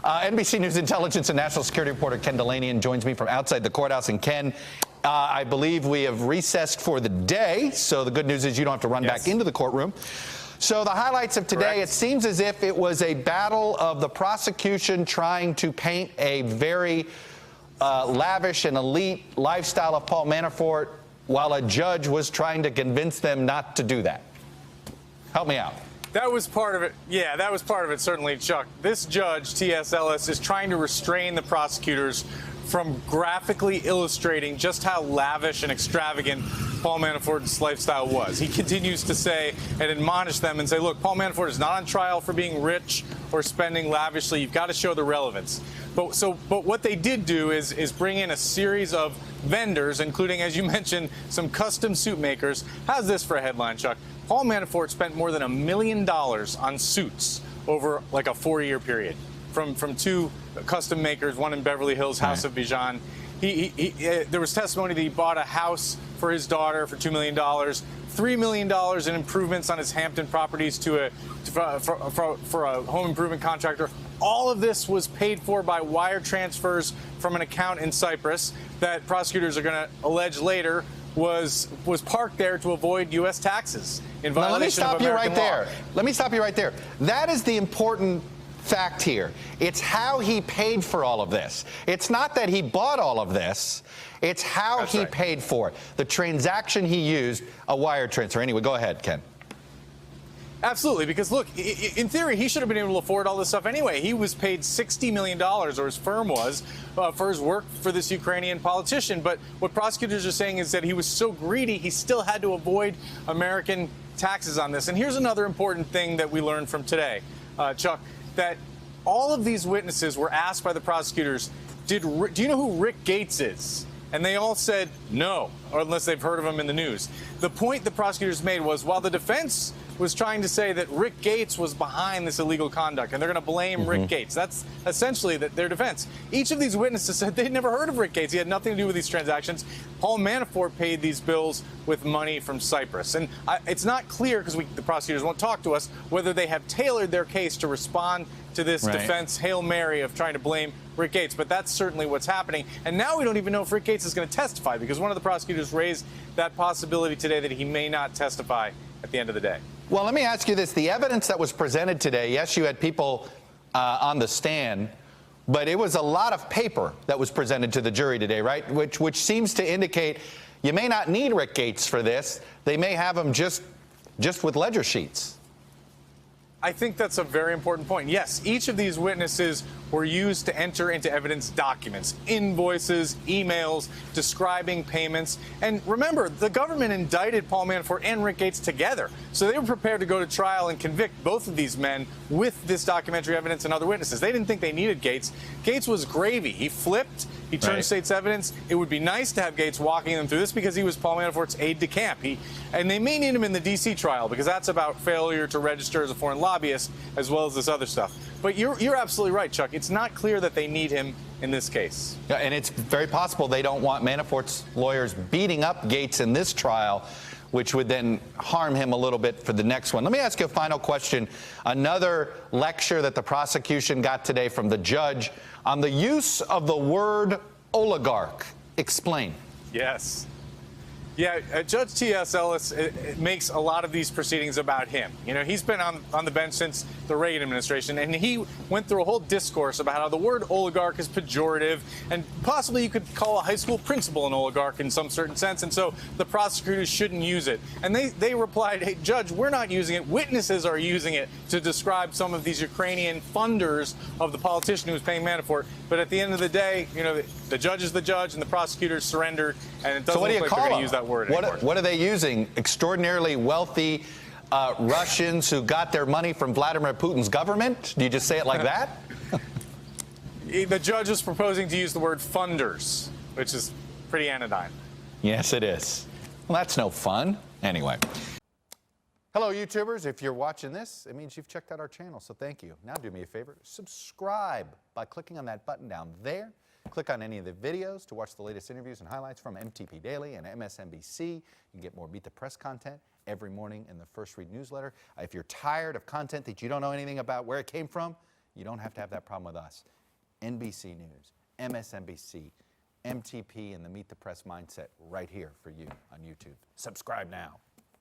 NBC News intelligence and national security reporter Ken Dilanian joins me from outside the courthouse. And Ken, I believe we have recessed for the day, so the good news is you don't have to run back into the courtroom. So the highlights of today, it seems as if it was a battle of the prosecution trying to paint a very lavish and elite lifestyle of Paul Manafort, while a judge was trying to convince them not to do that. Help me out. That was part of it. Yeah, that was part of it, certainly, Chuck. This judge, T.S. Ellis, is trying to restrain the prosecutors from graphically illustrating just how lavish and extravagant Paul Manafort's lifestyle was. He continues to say and admonish them and say, look, Paul Manafort is not on trial for being rich or spending lavishly. You've got to show the relevance. But what they did do is bring in a series of vendors, including, as you mentioned, some custom suit makers. How's this for a headline, Chuck? Paul Manafort spent more than $1 million on suits over like a 4-year period from two custom makers, one in Beverly Hills, House of Bijan. There was testimony that he bought a house for his daughter for $2 million, $3 million in improvements on his Hampton properties for a home improvement contractor. All of this was paid for by wire transfers from an account in Cyprus that prosecutors are going to allege later was parked there to avoid U.S. taxes in violation of American law. Let me stop you right there. That is the important fact here. It's how he paid for all of this. It's not that he bought all of this. It's how he paid for it. The transaction he used, a wire transfer. Anyway, go ahead, Ken. Absolutely, because look, in theory, he should have been able to afford all this stuff anyway. He was paid $60 million, or his firm was, for his work for this Ukrainian politician. But what prosecutors are saying is that he was so greedy, he still had to avoid American taxes on this. And here's another important thing that we learned from today, Chuck, that all of these witnesses were asked by the prosecutors, do you know who Rick Gates is? And they all said no, or unless they've heard of him in the news. The point the prosecutors made was, while the defense was trying to say that Rick Gates was behind this illegal conduct and they're going to blame Rick Gates. That's essentially their defense. Each of these witnesses said they'd never heard of Rick Gates. He had nothing to do with these transactions. Paul Manafort paid these bills with money from Cyprus. And it's not clear, because the prosecutors won't talk to us, whether they have tailored their case to respond to this defense Hail Mary of trying to blame Rick Gates. But that's certainly what's happening. And now we don't even know if Rick Gates is going to testify, because one of the prosecutors raised that possibility today that he may not testify at the end of the day. Well, let me ask you this. The evidence that was presented today, yes, you had people on the stand, but it was a lot of paper that was presented to the jury today, right? Which seems to indicate you may not need Rick Gates for this. They may have him just with ledger sheets. I think that's a very important point. Yes, each of these witnesses were used to enter into evidence documents, invoices, emails, describing payments. And remember, the government indicted Paul Manafort and Rick Gates together. So they were prepared to go to trial and convict both of these men with this documentary evidence and other witnesses. They didn't think they needed Gates. Gates was gravy. He flipped. He turned state's evidence. It would be nice to have Gates walking them through this, because he was Paul Manafort's aide-de-camp. And they may need him in the D.C. trial, because that's about failure to register as a foreign lobbyist, as well as this other stuff. But you're absolutely right, Chuck. It's not clear that they need him in this case. Yeah, and it's very possible they don't want Manafort's lawyers beating up Gates in this trial, which would then harm him a little bit for the next one. Let me ask you a final question. Another lecture that the prosecution got today from the judge on the use of the word oligarch. Explain. Yes. Yeah, Judge T.S. Ellis makes a lot of these proceedings about him. You know, he's been on the bench since the Reagan administration, and he went through a whole discourse about how the word oligarch is pejorative, and possibly you could call a high school principal an oligarch in some certain sense, and so the prosecutors shouldn't use it. And they replied, hey, Judge, we're not using it. Witnesses are using it to describe some of these Ukrainian funders of the politician who was paying Manafort. But at the end of the day, you know, the judge is the judge, and the prosecutors surrendered, and it doesn't look like they're going to use that word anymore. What are they using? Extraordinarily wealthy Russians who got their money from Vladimir Putin's government? Do you just say it like that? The judge is proposing to use the word funders, which is pretty anodyne. Yes, it is. Well, that's no fun. Anyway. Hello, YouTubers. If you're watching this, it means you've checked out our channel, so thank you. Now do me a favor. Subscribe by clicking on that button down there. Click on any of the videos to watch the latest interviews and highlights from MTP Daily and MSNBC. You can get more Beat the Press content every morning in the First Read newsletter. If you're tired of content that you don't know anything about where it came from, You don't have to have that problem with us. NBC News, MSNBC, MTP, and the Meet the Press mindset right here for you on YouTube. Subscribe now.